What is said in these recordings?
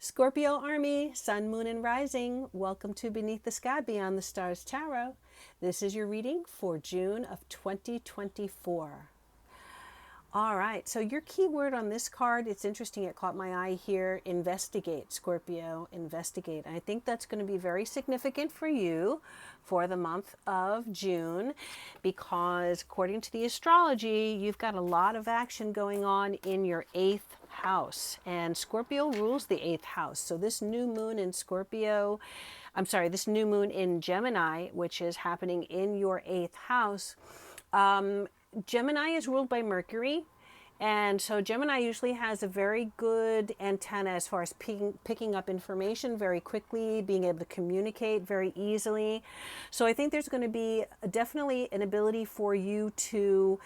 Scorpio Army, Sun, Moon, and Rising, welcome to Beneath the Sky Beyond the Stars Tarot. This is your reading for June of 2024. All right, so your keyword on this card, it's interesting, it caught my eye here, investigate, Scorpio, investigate. And I think that's going to be very significant for you for the month of June because according to the astrology, you've got a lot of action going on in your 8th house. And Scorpio rules the 8th house. So this new moon in Scorpio, this new moon in Gemini, which is happening in your 8th house, Gemini is ruled by Mercury, and so Gemini usually has a very good antenna as far as picking up information very quickly, being able to communicate very easily. So I think there's going to be definitely an ability for you to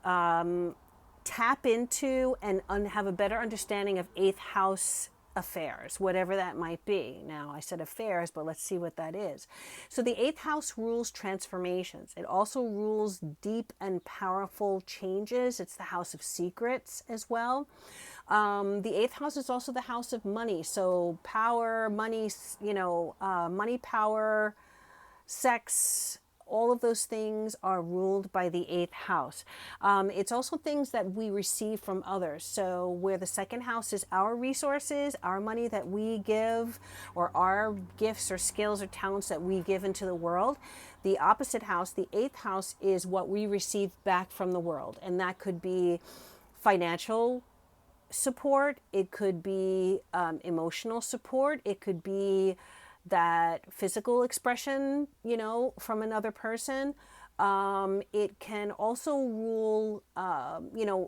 tap into and have a better understanding of 8th house affairs, whatever that might be. Now, I said affairs, but let's see what that is. So the 8th house rules transformations. It also rules deep and powerful changes. It's the house of secrets as well. The 8th house is also the house of money. So power, money, money, power, sex, all of those things are ruled by the 8th house. It's also things that we receive from others. So where the 2nd house is our resources, our money that we give, or our gifts or skills or talents that we give into the world, the opposite house, the 8th house, is what we receive back from the world. And that could be financial support. It could be emotional support. It could be that physical expression, from another person. It can also rule,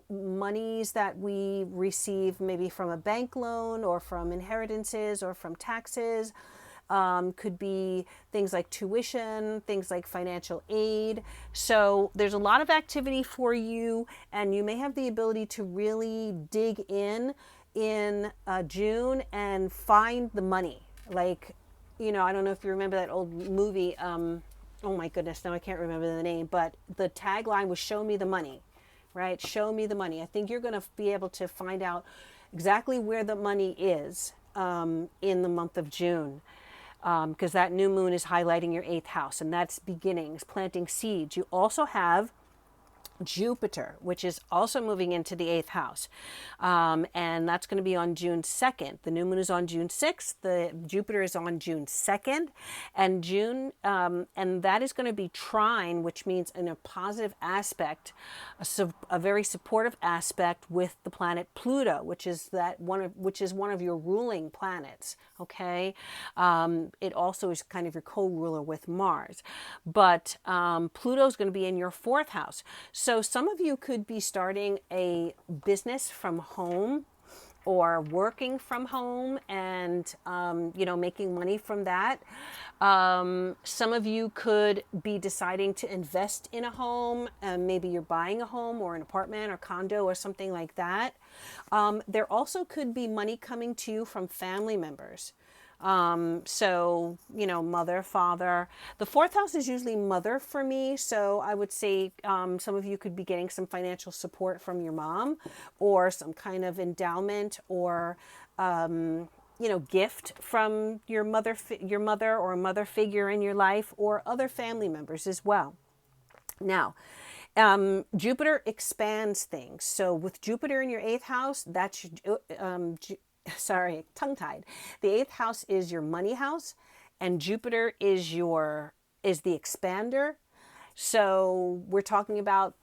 monies that we receive maybe from a bank loan or from inheritances or from taxes. Could be things like tuition, things like financial aid. So there's a lot of activity for you, and you may have the ability to really dig in June and find the money. Like, I don't know if you remember that old movie. Oh my goodness, now I can't remember the name, but the tagline was "Show me the money," right? Show me the money. I think you're going to be able to find out exactly where the money is in the month of June. Because that new moon is highlighting your 8th house, and that's beginnings, planting seeds. You also have Jupiter, which is also moving into the 8th house. And that's going to be on June 2nd. The new moon is on June 6th. The Jupiter is on June 2nd. And and that is going to be trine, which means in a positive aspect, a very supportive aspect with the planet Pluto, which is one of your ruling planets. Okay. It also is kind of your co-ruler with Mars. But Pluto is going to be in your 4th house. So some of you could be starting a business from home or working from home and, making money from that. Some of you could be deciding to invest in a home. Maybe you're buying a home or an apartment or condo or something like that. There also could be money coming to you from family members. Mother, father. The 4th house is usually mother for me. So I would say some of you could be getting some financial support from your mom or some kind of endowment or, gift from your mother or a mother figure in your life or other family members as well. Now, Jupiter expands things. So with Jupiter in your 8th house, that's tongue-tied. The 8th house is your money house, and Jupiter is the expander. So we're talking about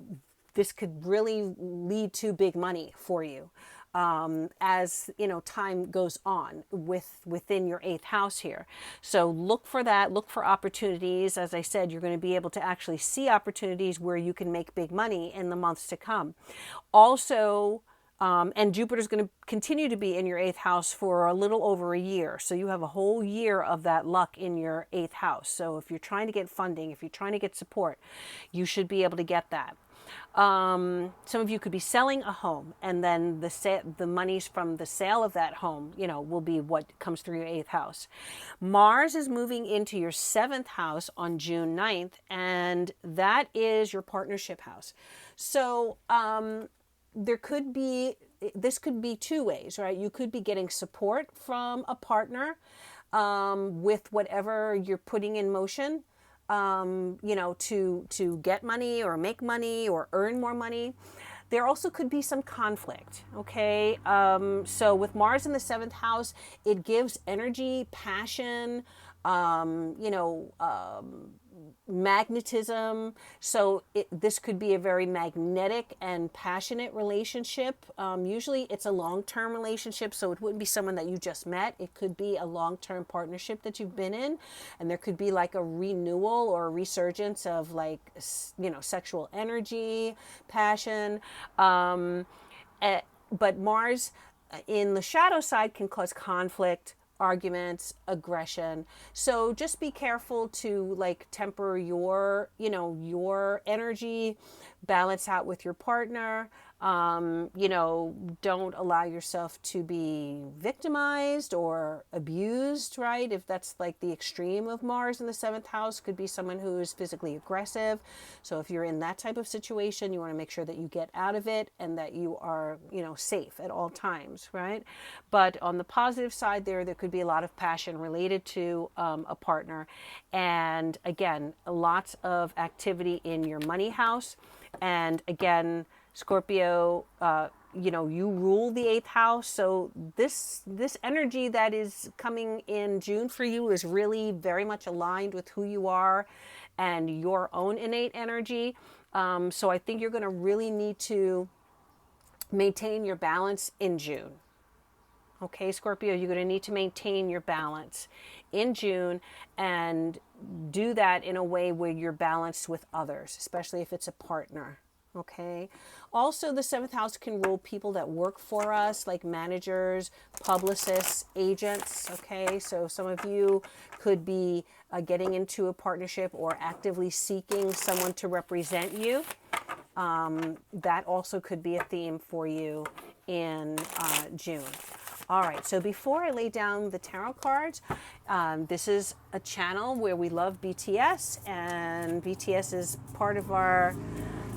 this could really lead to big money for you as time goes on within your 8th house here. So look for that. Look for opportunities. As I said, you're going to be able to actually see opportunities where you can make big money in the months to come. Also, and Jupiter is going to continue to be in your 8th house for a little over a year. So you have a whole year of that luck in your 8th house. So if you're trying to get funding, if you're trying to get support, you should be able to get that. Some of you could be selling a home, and then the monies from the sale of that home, will be what comes through your 8th house. Mars is moving into your 7th house on June 9th, and that is your partnership house. So there could be this could be two ways, right? You could be getting support from a partner with whatever you're putting in motion, to get money or make money or earn more money. There also could be some conflict, okay? So with Mars in the seventh house, it gives energy, passion, magnetism. So this could be a very magnetic and passionate relationship. Usually it's a long-term relationship, so it wouldn't be someone that you just met. It could be a long-term partnership that you've been in, and there could be like a renewal or a resurgence of like, sexual energy, passion. But Mars in the shadow side can cause conflict, arguments, aggression. So just be careful to like temper your energy, balance out with your partner. Don't allow yourself to be victimized or abused, right? If that's like the extreme of Mars in the seventh house, could be someone who is physically aggressive. So if you're in that type of situation, you want to make sure that you get out of it and that you are, safe at all times, right? But on the positive side there could be a lot of passion related to a partner. And again, lots of activity in your money house. And again, Scorpio, you rule the eighth house. So this energy that is coming in June for you is really very much aligned with who you are and your own innate energy. So I think you're going to really need to maintain your balance in June. Okay, Scorpio, you're going to need to maintain your balance in June and do that in a way where you're balanced with others, especially if it's a partner. Okay. Also, the seventh house can rule people that work for us, like managers, publicists, agents. Okay. So some of you could be getting into a partnership or actively seeking someone to represent you. That also could be a theme for you in June. All right, so before I lay down the tarot cards, this is a channel where we love BTS, and BTS is part of our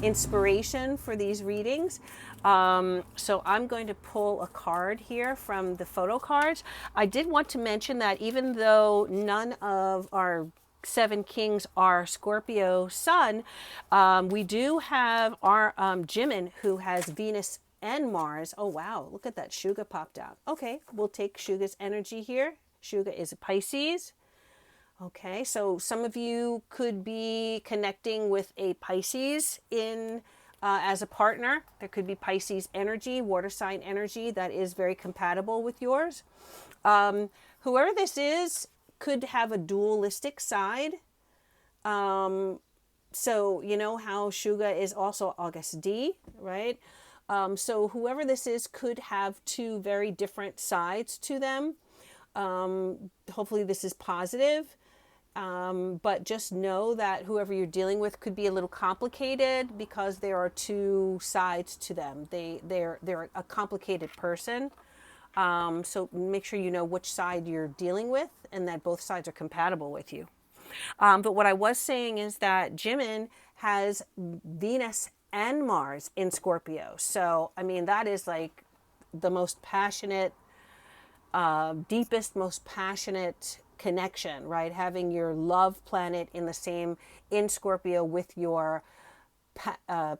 inspiration for these readings. So I'm going to pull a card here from the photo cards. I did want to mention that even though none of our seven kings are Scorpio sun, we do have our Jimin, who has Venus and Mars. Oh wow, look at that, Suga popped out. Okay, we'll take Suga's energy here. Suga is a Pisces. Okay, so some of you could be connecting with a Pisces in as a partner. There could be Pisces energy, water sign energy that is very compatible with yours. Whoever this is could have a dualistic side. So you know how Suga is also August D, right? So whoever this is could have two very different sides to them. Hopefully this is positive. But just know that whoever you're dealing with could be a little complicated because there are two sides to them. They're a complicated person. So make sure you know which side you're dealing with and that both sides are compatible with you. But what I was saying is that Jimin has Venus and Mars in Scorpio. So, I mean, that is like the most passionate, deepest, most passionate connection, right? Having your love planet in Scorpio with your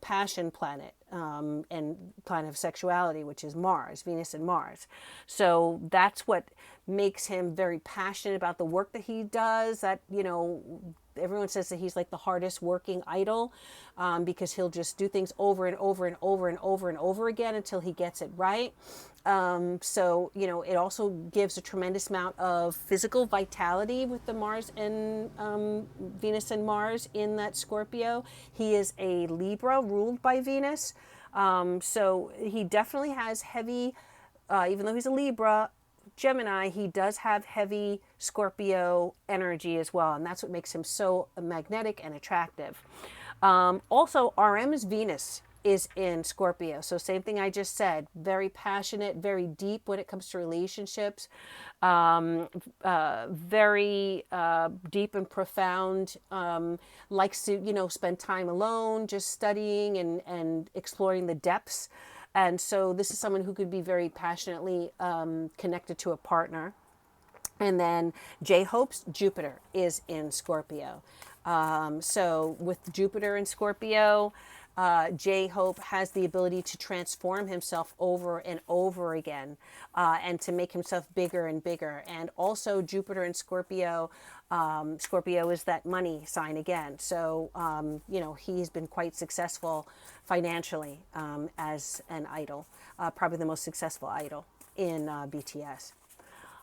passion planet and planet of sexuality, which is Mars, Venus and Mars. So that's what makes him very passionate about the work that he does. That, everyone says that he's like the hardest working idol because he'll just do things over and over and over and over and over again until he gets it right. So, it also gives a tremendous amount of physical vitality with the Mars and Venus and Mars in that Scorpio. He is a Libra ruled by Venus. So he definitely has heavy, even though he's a Libra, Gemini, he does have heavy Scorpio energy as well. And that's what makes him so magnetic and attractive. Also, RM's Venus is in Scorpio. So same thing I just said, very passionate, very deep when it comes to relationships, very deep and profound, likes to, spend time alone, just studying and exploring the depths And so this is someone who could be very passionately connected to a partner. And then J-Hope's Jupiter is in Scorpio. So with Jupiter in Scorpio, J-Hope has the ability to transform himself over and over again, and to make himself bigger and bigger. And also Jupiter in Scorpio, Scorpio is that money sign again. So, he's been quite successful financially as an idol, probably the most successful idol in BTS.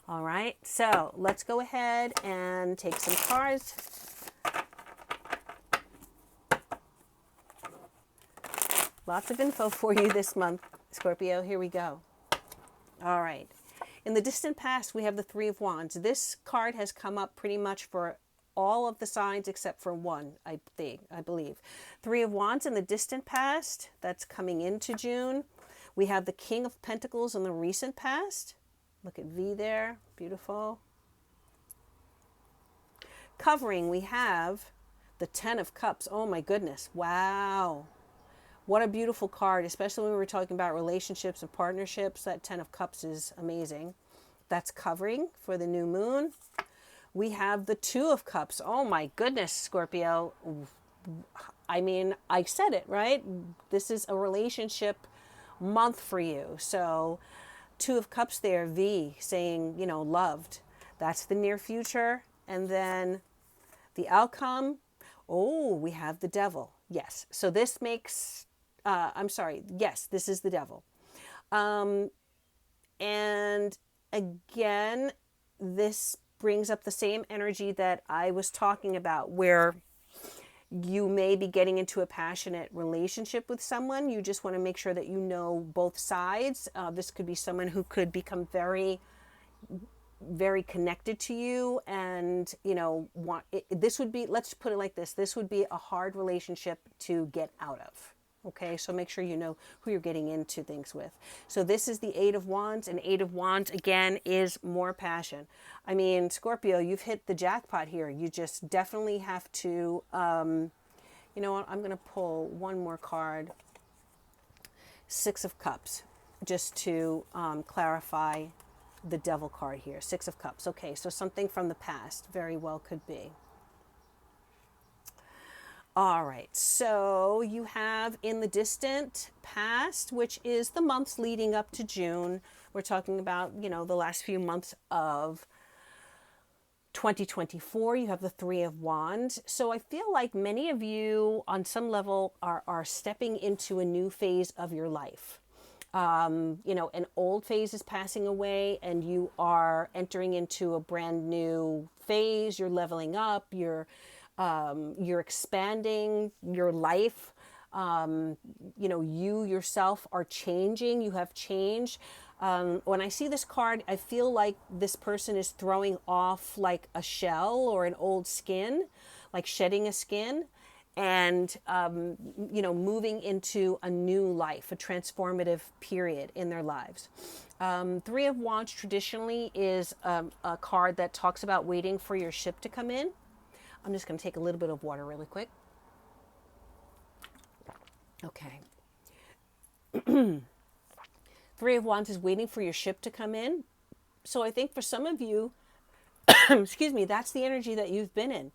All right, so let's go ahead and take some cards. Lots of info for you this month, Scorpio. Here we go. All right. In the distant past, we have the Three of Wands. This card has come up pretty much for all of the signs except for one, I believe. Three of Wands in the distant past, that's coming into June. We have the King of Pentacles in the recent past. Look at V there. Beautiful. Covering, we have the Ten of Cups. Oh my goodness. Wow. What a beautiful card, especially when we were talking about relationships and partnerships. That Ten of Cups is amazing. That's covering for the new moon. We have the Two of Cups. Oh my goodness, Scorpio. I mean, I said it, right? This is a relationship month for you. So Two of Cups there, V, saying, loved. That's the near future. And then the outcome. Oh, we have the Devil. Yes. So this makes... Yes, this is the Devil. And again, this brings up the same energy that I was talking about, where you may be getting into a passionate relationship with someone. You just want to make sure that you know both sides. This could be someone who could become very, very connected to you, and this would be, let's put it like this would be a hard relationship to get out of. Okay, so make sure you know who you're getting into things with. So this is the Eight of Wands, and Eight of Wands, again, is more passion. I mean, Scorpio, you've hit the jackpot here. You just definitely have to, you know what, I'm going to pull one more card. Six of Cups, just to clarify the Devil card here. Six of Cups. Okay, so something from the past very well could be. All right, so you have in the distant past, which is the months leading up to June. We're talking about, the last few months of 2024. You have the Three of Wands. So I feel like many of you on some level are stepping into a new phase of your life. An old phase is passing away and you are entering into a brand new phase. You're leveling up, you're expanding your life. You yourself are changing. You have changed. When I see this card, I feel like this person is throwing off like a shell or an old skin, like shedding a skin, and, moving into a new life, a transformative period in their lives. Three of Wands traditionally is a card that talks about waiting for your ship to come in. I'm just going to take a little bit of water really quick. Okay. Three of Wands is waiting for your ship to come in. So I think for some of you, excuse me, that's the energy that you've been in.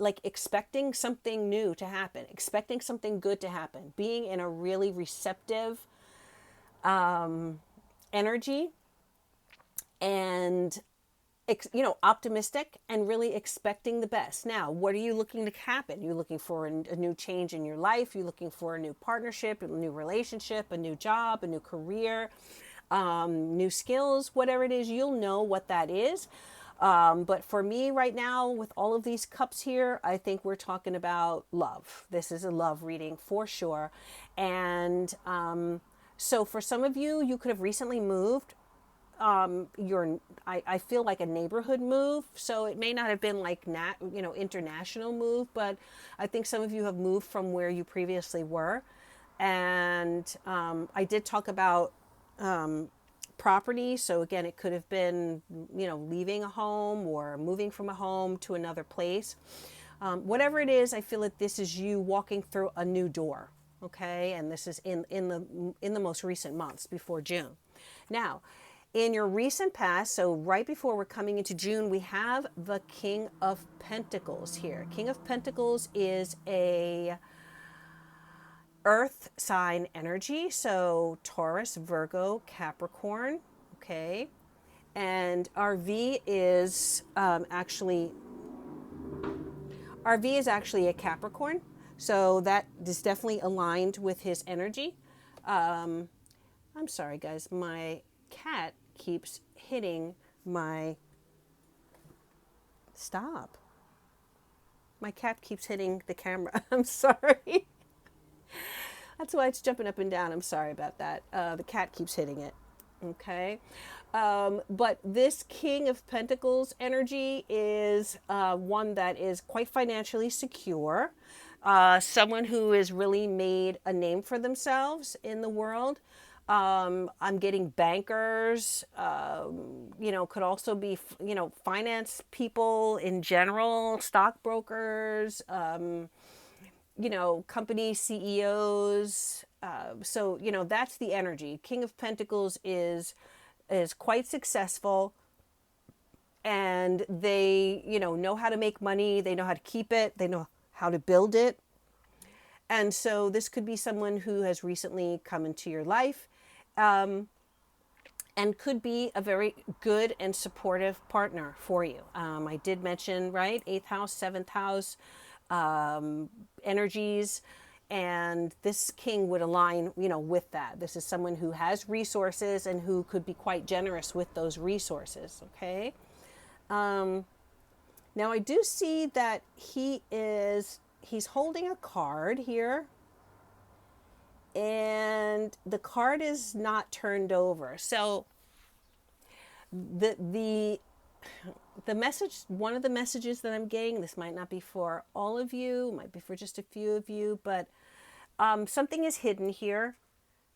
Like expecting something new to happen, expecting something good to happen, being in a really receptive energy, and optimistic and really expecting the best. Now, what are you looking to happen? You're looking for a new change in your life. You're looking for a new partnership, a new relationship, a new job, a new career, new skills, whatever it is, you'll know what that is. But for me right now, with all of these cups here, I think we're talking about love. This is a love reading for sure. And so for some of you, you could have recently moved. I feel like a neighborhood move, so it may not have been like international move, but I think some of you have moved from where you previously were. And I did talk about property, so again, it could have been leaving a home or moving from a home to another place. Whatever it is, I feel like this is you walking through a new door. okay? And this is in the most recent months before June. Now, in your recent past, so right before we're coming into June, we have the King of Pentacles here. King of Pentacles is a earth sign energy, so Taurus, Virgo, Capricorn, okay? And RV is actually a Capricorn, so that is definitely aligned with his energy. I'm sorry, guys, my cat keeps hitting my... Stop. My cat keeps hitting the camera. I'm sorry. That's why it's jumping up and down. I'm sorry about that. The cat keeps hitting it. Okay. But this King of Pentacles energy is one that is quite financially secure. Someone who has really made a name for themselves in the world. I'm getting bankers, could also be, finance people in general, stockbrokers, company CEOs. So, that's the energy. King of Pentacles is quite successful, and they, know how to make money. They know how to keep it. They know how to build it. And so this could be someone who has recently come into your life, and could be a very good and supportive partner for you. I did mention, right, 8th house, 7th house energies, and this king would align, with that. This is someone who has resources and who could be quite generous with those resources, okay? Now I do see that he's holding a card here, and the card is not turned over. So the message, one of the messages that I'm getting, this might not be for all of you, might be for just a few of you, but something is hidden here,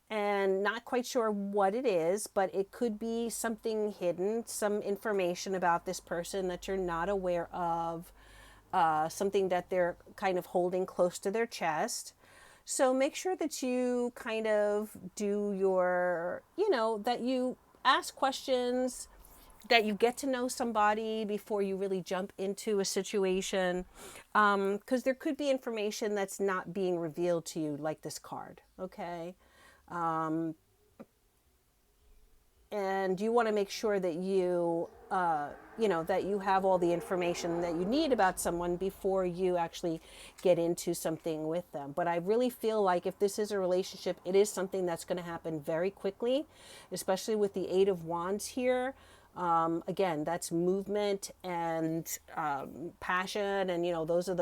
and not quite sure what it is, but it could be something hidden, some information about this person that you're not aware of, something that they're kind of holding close to their chest. So make sure that you kind of do your, that you ask questions, that you get to know somebody before you really jump into a situation. Because there could be information that's not being revealed to you, like this card, okay? And you want to make sure that that you have all the information that you need about someone before you actually get into something with them. But I really feel like if this is a relationship, it is something that's going to happen very quickly, especially with the 8 of Wands here. Again, that's movement and passion, and those are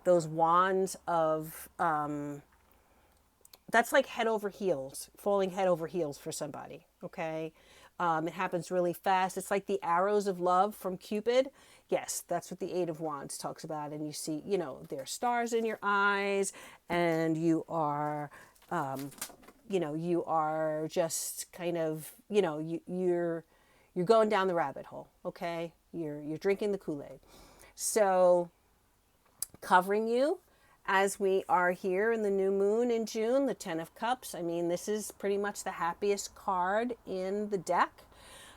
those wands of that's like head over heels, falling head over heels for somebody, okay? It happens really fast. It's like the arrows of love from Cupid. Yes, that's what the 8 of Wands talks about. And you see, there are stars in your eyes, and you are, you are just kind of, you're going down the rabbit hole, okay? You're drinking the Kool-Aid. So covering you as we are here in the new moon in June, the 10 of Cups. I mean, this is pretty much the happiest card in the deck.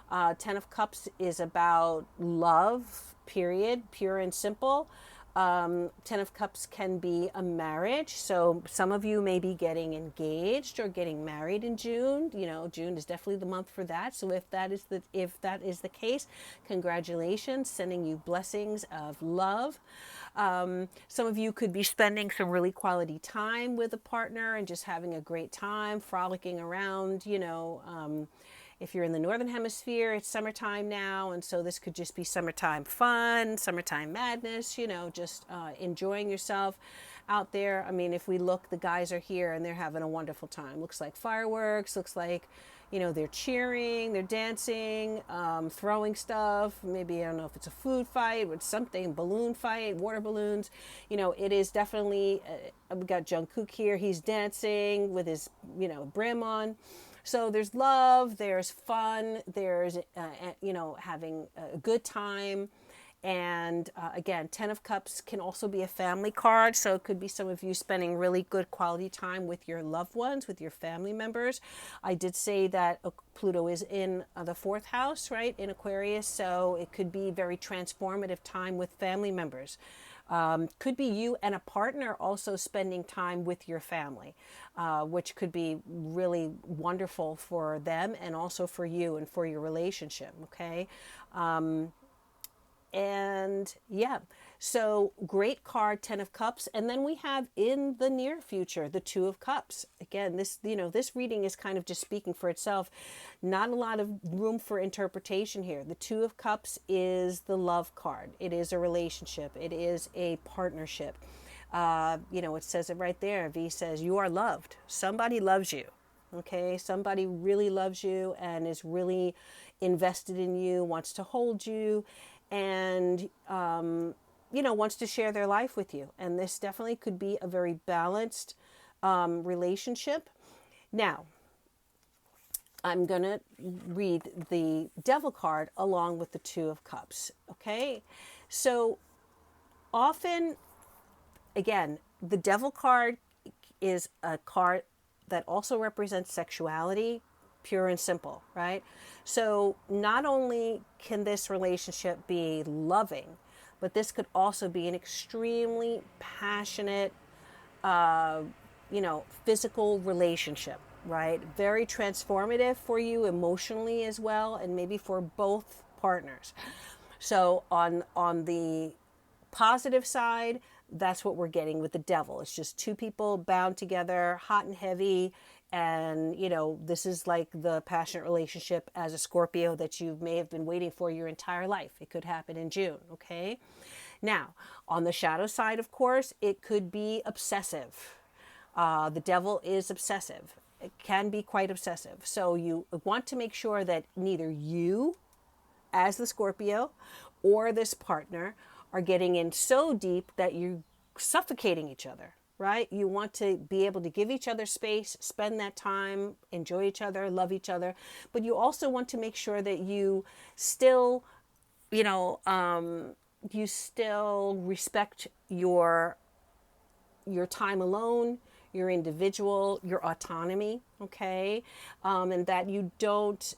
10 of Cups is about love, period, pure and simple. 10 of Cups can be a marriage. So some of you may be getting engaged or getting married in June. June is definitely the month for that. So if that is the case, congratulations, sending you blessings of love. Some of you could be spending some really quality time with a partner and just having a great time, frolicking around, if you're in the Northern Hemisphere, it's summertime now, and so this could just be summertime fun, summertime madness, just enjoying yourself out there. I mean, if we look, the guys are here and they're having a wonderful time. Looks like fireworks, looks like, they're cheering, they're dancing, throwing stuff. Maybe, I don't know if it's a food fight or something, balloon fight, water balloons. It is definitely, we got Jungkook here. He's dancing with his, brim on. So there's love, there's fun, there's, having a good time. And again, 10 of Cups can also be a family card. So it could be some of you spending really good quality time with your loved ones, with your family members. I did say that Pluto is in the fourth house, right, in Aquarius. So it could be very transformative time with family members. Could be you and a partner also spending time with your family, which could be really wonderful for them and also for you and for your relationship. Okay. And yeah, so great card, 10 of Cups. And then we have in the near future, the 2 of Cups. Again, this, this reading is kind of just speaking for itself. Not a lot of room for interpretation here. The 2 of Cups is the love card. It is a relationship. It is a partnership. It says it right there. V says, you are loved. Somebody loves you. Okay. Somebody really loves you and is really invested in you, wants to hold you, and wants to share their life with you. And this definitely could be a very balanced relationship. Now, I'm going to read the Devil card along with the 2 of Cups. Okay, so often, again, the Devil card is a card that also represents sexuality, pure and simple, right? So not only can this relationship be loving, but this could also be an extremely passionate, physical relationship, right? Very transformative for you emotionally as well, and maybe for both partners. So on the positive side, that's what we're getting with the Devil. It's just 2 people bound together, hot and heavy. And, this is like the passionate relationship as a Scorpio that you may have been waiting for your entire life. It could happen in June. Okay. Now, on the shadow side, of course, it could be obsessive. The Devil is obsessive. It can be quite obsessive. So you want to make sure that neither you as the Scorpio or this partner are getting in so deep that you're suffocating each other, right? You want to be able to give each other space, spend that time, enjoy each other, love each other. But you also want to make sure that you still, you still respect your time alone, your individual, your autonomy, okay? And that you don't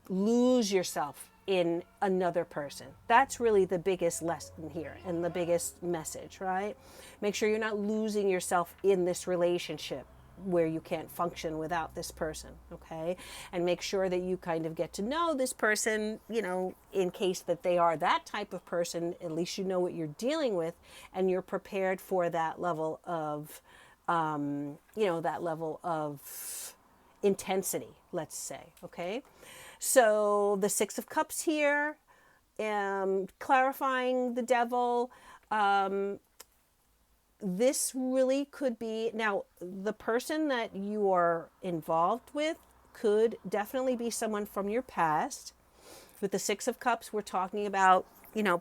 lose yourself in another person. That's really the biggest lesson here and the biggest message, right? Make sure you're not losing yourself in this relationship where you can't function without this person, okay? And make sure that you kind of get to know this person, in case that they are that type of person, at least you know what you're dealing with and you're prepared for that level of, intensity, let's say, okay? So the 6 of Cups here, clarifying the Devil. This really could be, now the person that you are involved with could definitely be someone from your past. With the 6 of Cups, we're talking about,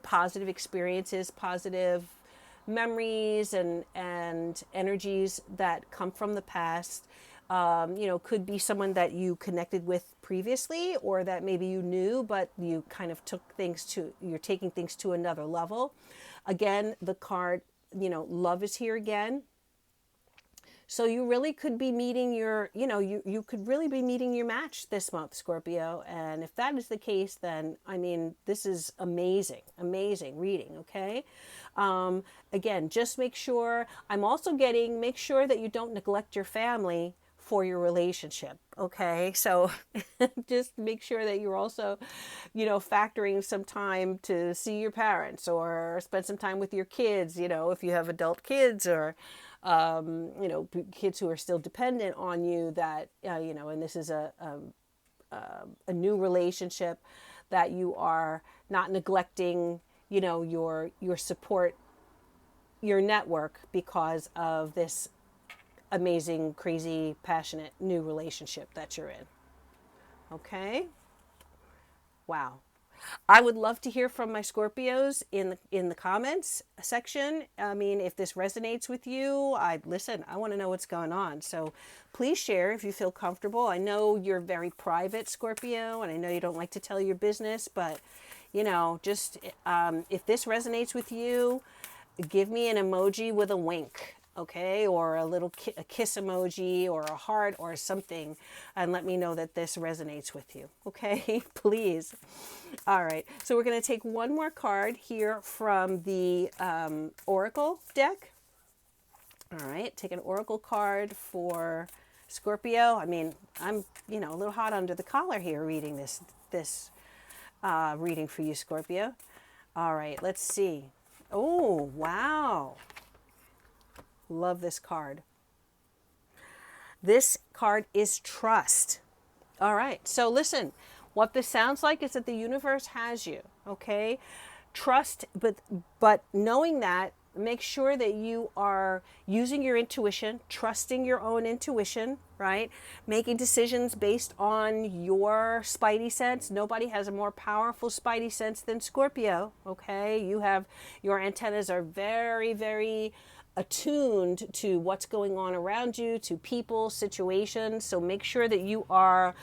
positive experiences, positive memories and energies that come from the past. Could be someone that you connected with previously or that maybe you knew, but you kind of you're taking things to another level. Again, the card, love is here again. So you really could be meeting you could really be meeting your match this month, Scorpio. And if that is the case, then, this is amazing reading, okay? Again, just make sure that you don't neglect your family for your relationship, okay? So just make sure that you're also, factoring some time to see your parents or spend some time with your kids, if you have adult kids or, kids who are still dependent on you that, and this is a new relationship, that you are not neglecting, your support, your network because of this amazing, crazy, passionate new relationship that you're in. Okay? Wow. I would love to hear from my Scorpios in the comments section. I mean, if this resonates with you, I want to know what's going on. So please share if you feel comfortable. I know you're very private, Scorpio, and I know you don't like to tell your business, but just if this resonates with you, give me an emoji with a wink, okay, or a little a kiss emoji or a heart or something, and let me know that this resonates with you, okay? Please. All right, so we're going to take one more card here from the Oracle deck. All right, take an Oracle card for Scorpio. I mean, I'm a little hot under the collar here reading this reading for you, Scorpio. All right, let's see. Oh, wow. Love this card. This card is trust. All right, so listen, what this sounds like is that the universe has you, okay? Trust, but knowing that, make sure that you are using your intuition, trusting your own intuition, right? Making decisions based on your spidey sense. Nobody has a more powerful spidey sense than Scorpio, okay? Your antennas are very, very attuned to what's going on around you, to people, situations. So make sure that you are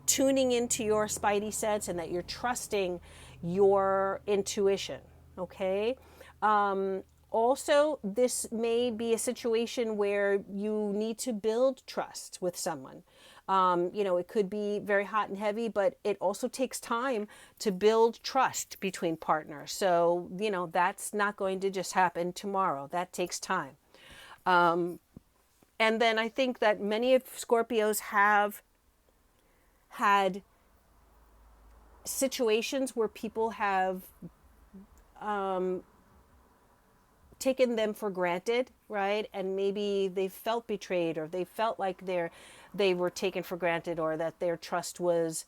tuning into your spidey sense and that you're trusting your intuition, okay? Also, this may be a situation where you need to build trust with someone. It could be very hot and heavy, but it also takes time to build trust between partners. So, that's not going to just happen tomorrow. That takes time. And then I think that many of Scorpios have had situations where people have taken them for granted, right? And maybe they felt betrayed, or they felt like they were taken for granted, or that their trust was,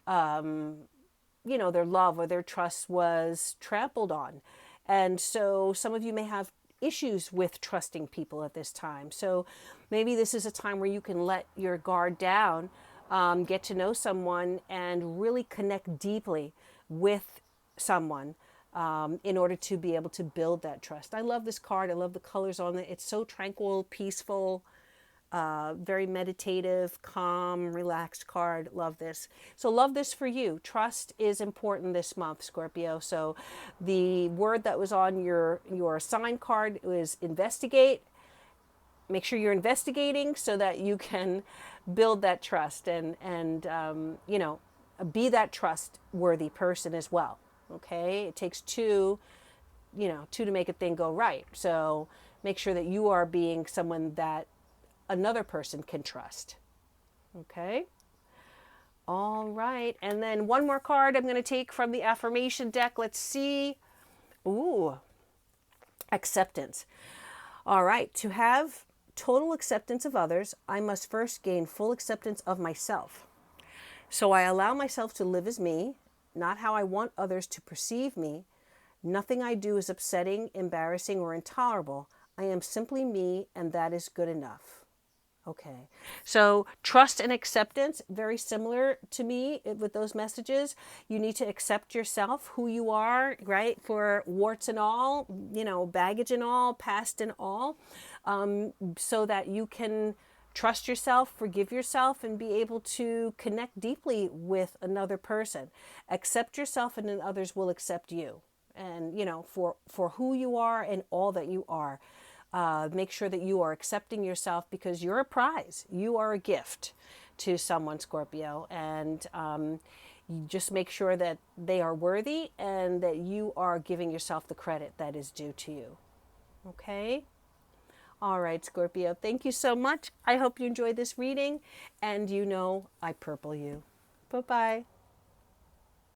their love or their trust was trampled on. And so some of you may have issues with trusting people at this time. So maybe this is a time where you can let your guard down, get to know someone, and really connect deeply with someone. In order to be able to build that trust. I love this card. I love the colors on it. It's so tranquil, peaceful, very meditative, calm, relaxed card. Love this. So love this for you. Trust is important this month, Scorpio. So the word that was on your sign card was investigate. Make sure you're investigating so that you can build that trust and be that trustworthy person as well. Okay, it takes two to make a thing go right. So make sure that you are being someone that another person can trust. Okay. All right. And then one more card I'm going to take from the affirmation deck. Let's see. Ooh, acceptance. All right. To have total acceptance of others, I must first gain full acceptance of myself. So I allow myself to live as me, not how I want others to perceive me. Nothing I do is upsetting, embarrassing, or intolerable. I am simply me, and that is good enough. Okay. So trust and acceptance, very similar to me with those messages. You need to accept yourself, who you are, right? For warts and all, baggage and all, past and all, so that you can trust yourself, forgive yourself, and be able to connect deeply with another person. Accept yourself, and then others will accept you. And, for who you are and all that you are. Make sure that you are accepting yourself, because you're a prize. You are a gift to someone, Scorpio. And you just make sure that they are worthy and that you are giving yourself the credit that is due to you. Okay? All right, Scorpio, thank you so much. I hope you enjoyed this reading, and I purple you. Bye-bye.